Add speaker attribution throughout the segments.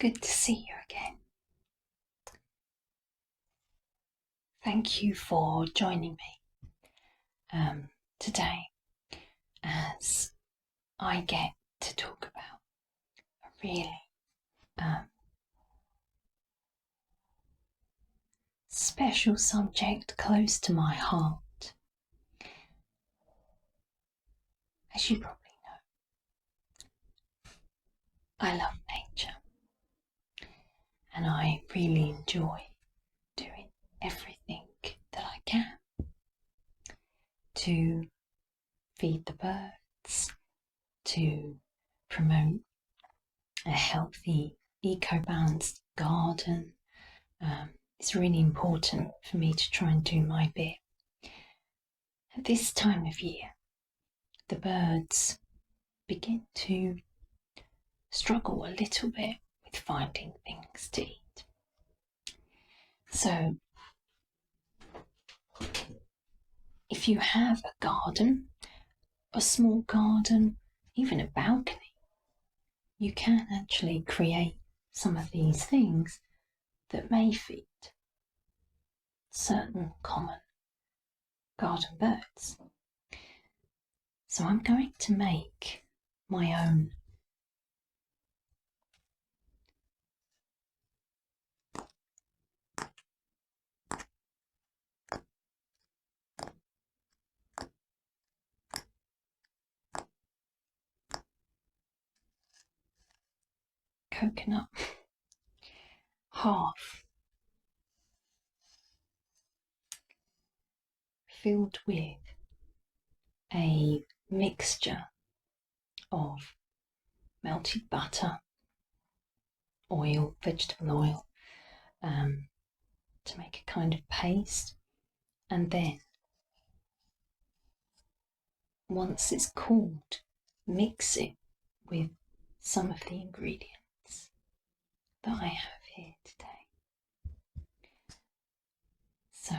Speaker 1: good to see you again. Thank you for joining me today as I get to talk about a really special subject close to my heart. As you probably know, I love nature and I really enjoy doing everything that I can to feed the birds, to promote a healthy, eco-balanced garden. It's really important for me to try and do my bit. At this time of year, the birds begin to struggle a little bit with finding things to eat. So, if you have a garden, a small garden, even a balcony, you can actually create some of these things that may feed certain common garden birds. So I'm going to make my own coconut half filled with a mixture of melted butter, oil, vegetable oil, to make a kind of paste, and then once it's cooled, mix it with some of the ingredients that I have here today. So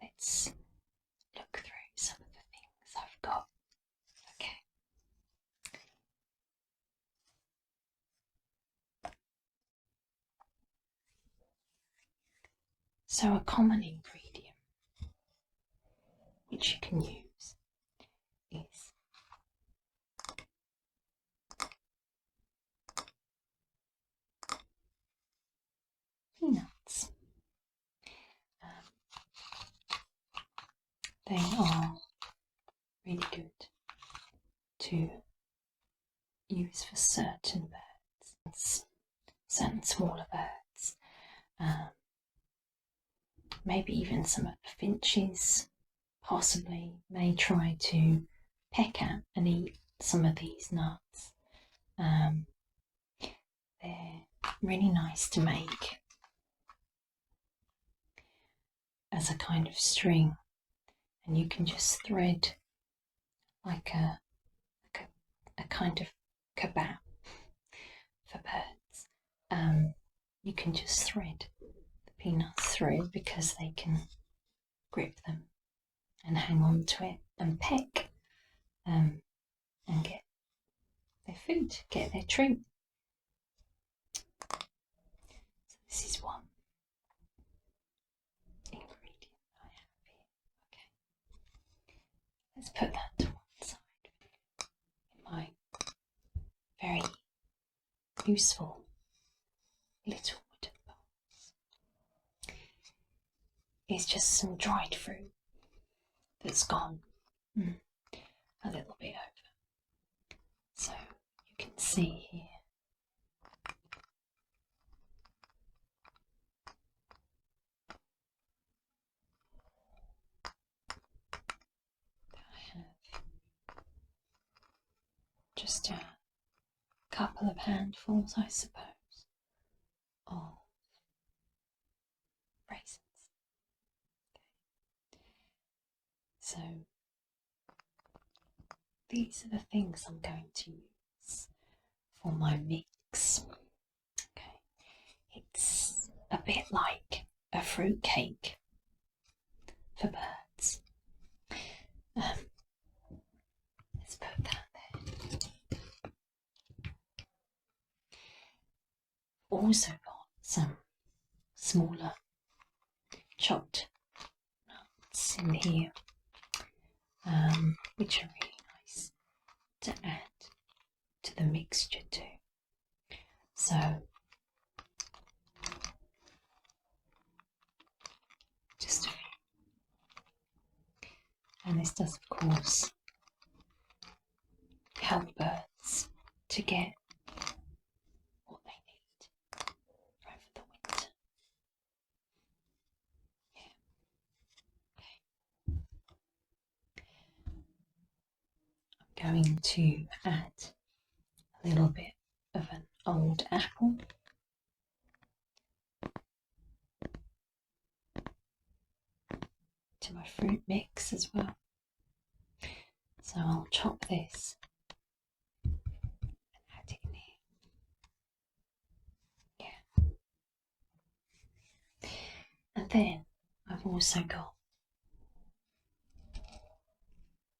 Speaker 1: let's look through some of the things I've got. Okay. So a common ingredient which you can use is peanuts. They are really good to use for certain birds, certain smaller birds, maybe even some of the finches possibly may try to peck at and eat some of these nuts. They're really nice to make as a kind of string, and you can just thread like a kind of kebab for birds. You can just thread the peanuts through because they can grip them and hang on to it and peck and get their food, get their treat. So this is one ingredient I have here. Okay, let's put that to one side in my very useful little wooden bowls. It's just some dried fruit that's gone a little bit over. So you can see here that I have just a couple of handfuls, I suppose, of raisins. Okay. So these are the things I'm going to use for my mix. Okay, it's a bit like a fruit cake for birds. Let's put that there. also got some smaller chopped nuts in here, which are really nice to add to the mixture too. So just a few. And this does, of course, help birds to get what they need over the winter. Yeah. Okay. I'm going to add a little bit of an old apple. To my fruit mix as well. So I'll chop this and add it in here. Yeah. And then I've also got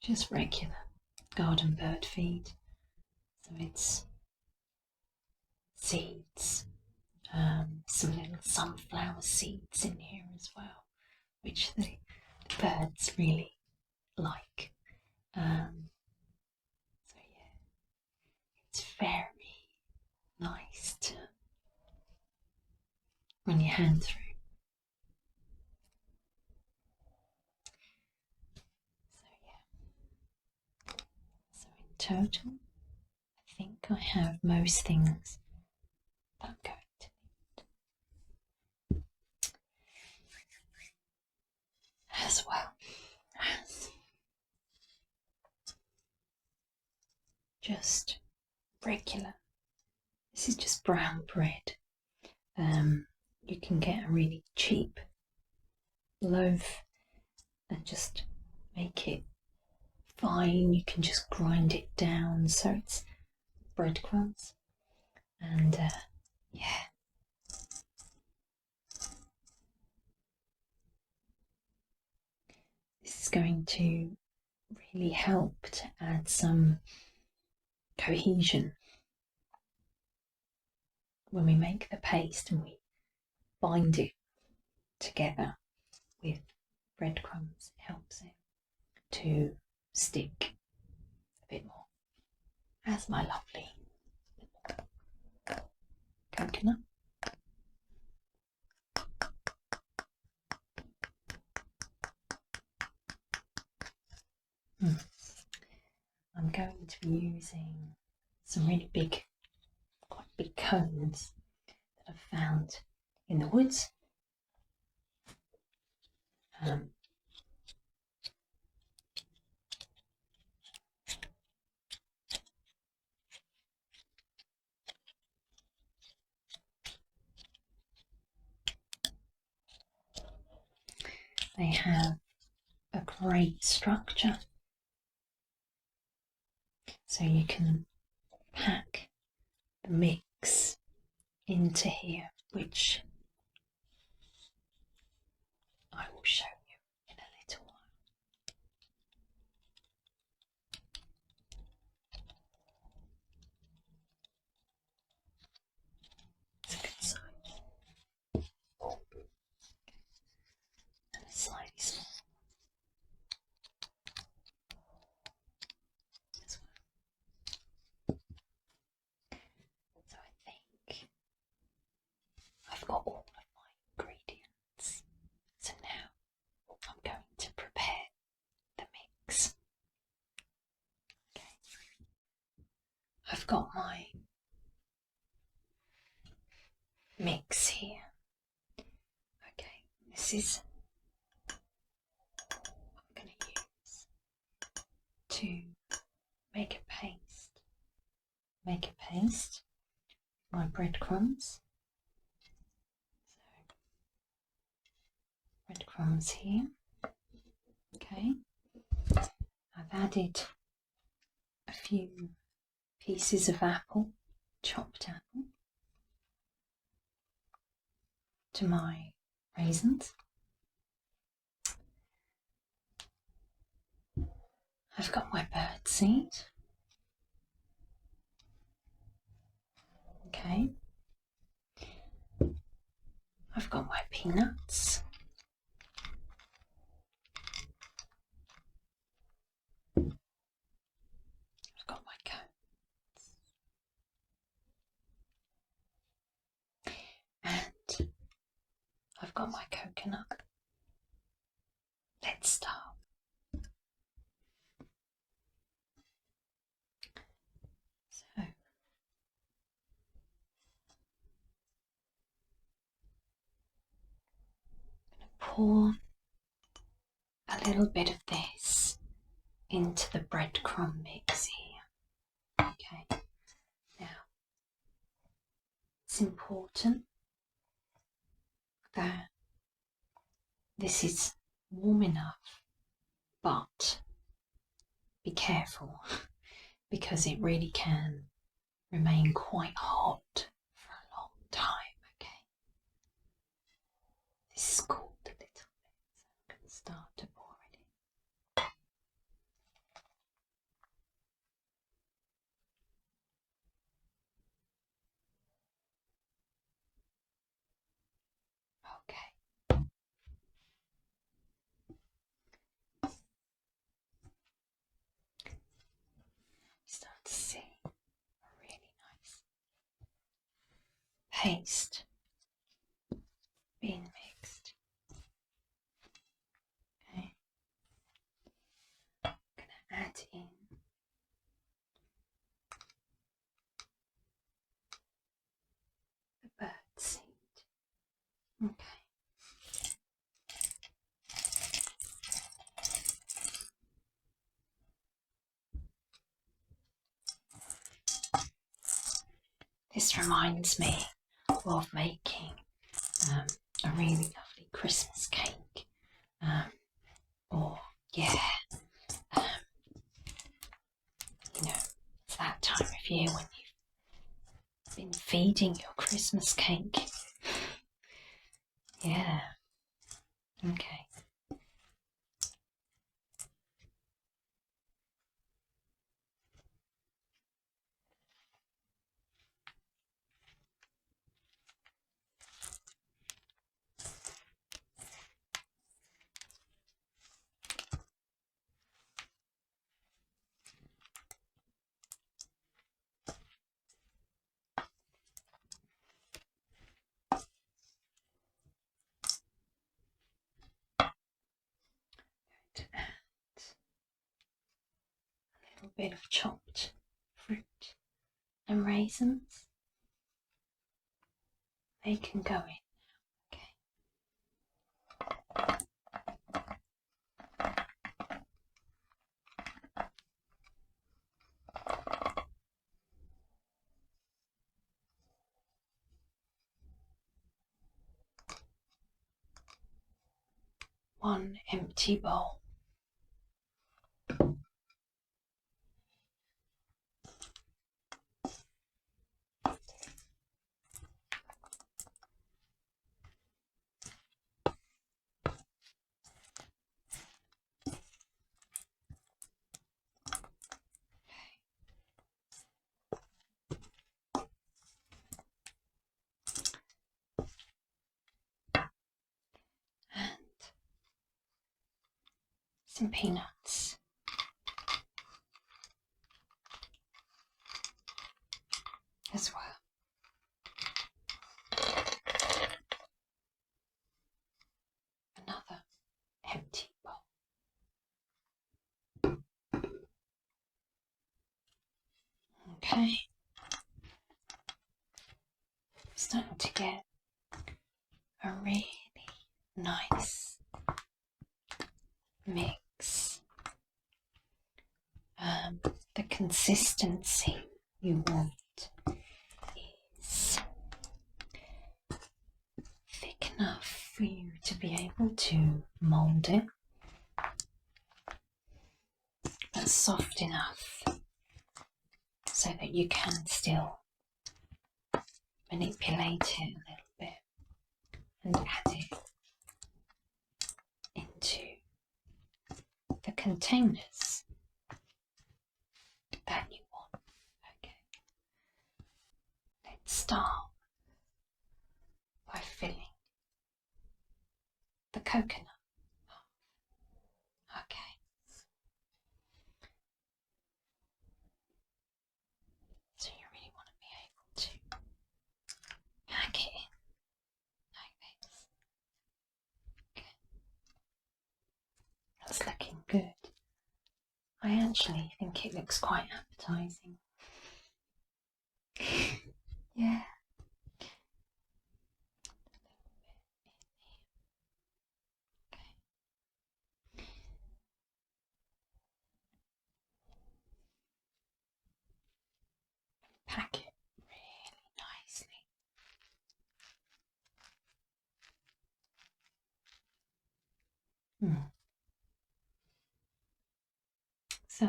Speaker 1: just regular garden bird feed. So it's seeds, some little sunflower seeds in here as well, which the birds really like. So yeah, it's very nice to run your hand through. So yeah, so in total, I think I have most things that I'm going to need, as well as just regular. This is just brown bread. You can get a really cheap loaf and just make it fine. You can just grind it down so it's breadcrumbs, and yeah, this is going to really help to add some cohesion when we make the paste and we bind it together with breadcrumbs. It helps it to stick a bit more, as my lovely coconut. I'm going to be using some really big, quite big cones that I've found in the woods. They have a great structure, so you can pack the mix into here, which I will show you in a little while. It's a good size. And it's slightly small as well. So I think I've got all of my ingredients. So now I'm going to prepare the mix. Okay. I've got my mix here. Okay, this is what I'm going to use to make a paste. Make a paste. My breadcrumbs. So breadcrumbs here. Okay. I've added a few pieces of apple, chopped apple, to my raisins. I've got my bird seed. Okay. got my peanuts. I've got my coats. And I've got my coconut. Let's start. So, I'm going to pour a little bit of this into the breadcrumb mix here. Okay, now it's important that this is warm enough, but be careful because it really can remain quite hot for a long time. Okay, this is cooled a little bit, so I'm going to start to pour it in. Okay. Start to see a really nice paste being mixed. Okay. I'm going to add in the birdseed. Okay. This reminds me of making a really lovely Christmas cake, or it's that time of year when you've been feeding your Christmas cake. Yeah, okay. To add a little bit of chopped fruit and raisins. They can go in. Okay. 1 empty bowl. And some peanuts. As well. Another empty bowl. Okay. Starting to get a really nice mix. The consistency you want is thick enough for you to be able to mould it, but soft enough so that you can still manipulate it a little bit and add it into the containers that you want. Okay, let's start by filling coconut. Okay. So you really want to be able to pack it in like this. Okay. That's looking good. I actually think it looks quite appetizing. Yeah. Pack it really nicely. So,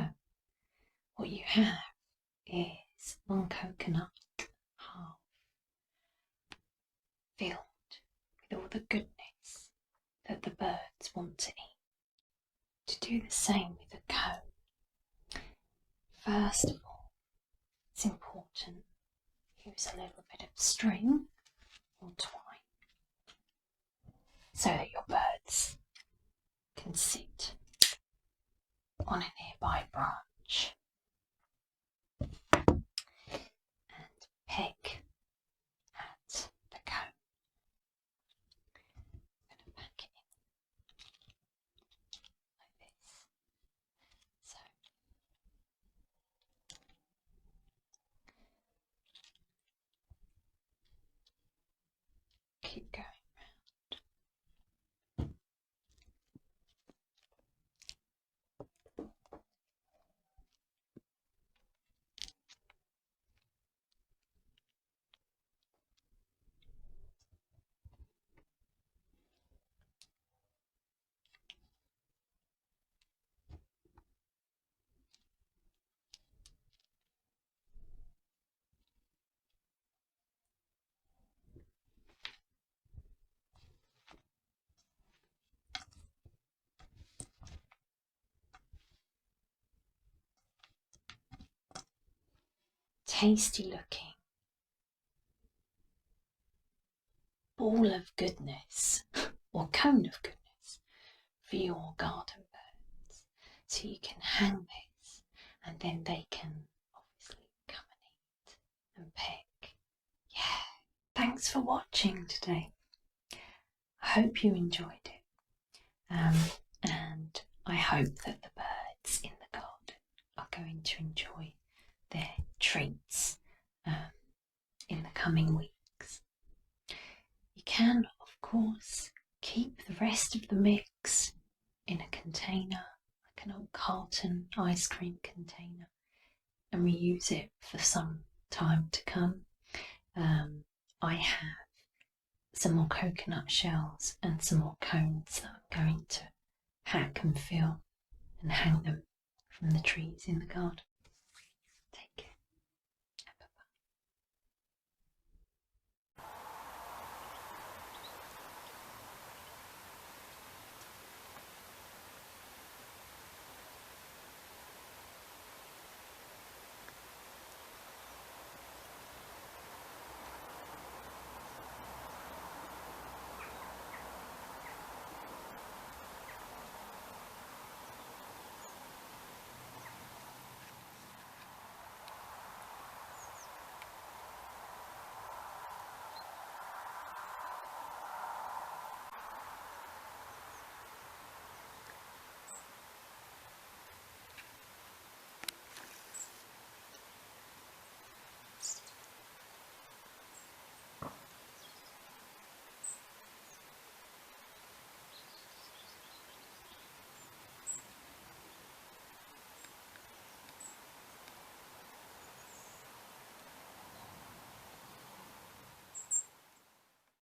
Speaker 1: what you have is one coconut, half filled with all the goodness that the birds want to eat. To do the same with a cone, first of all, it's important to use a little bit of string or twine so that your birds can sit on a nearby branch and peck at the cone. I'm going to pack it in like this. So keep going round. Tasty looking ball of goodness or cone of goodness for your garden birds. So you can hang this and then they can obviously come and eat and peck. Yeah, thanks for watching today. I hope you enjoyed it. And I hope that the birds in the garden are going to enjoy their treats in the coming weeks. You can, of course, keep the rest of the mix in a container, like an old carton ice cream container, and reuse it for some time to come. I have some more coconut shells and some more cones that I'm going to pack and fill and hang them from the trees in the garden.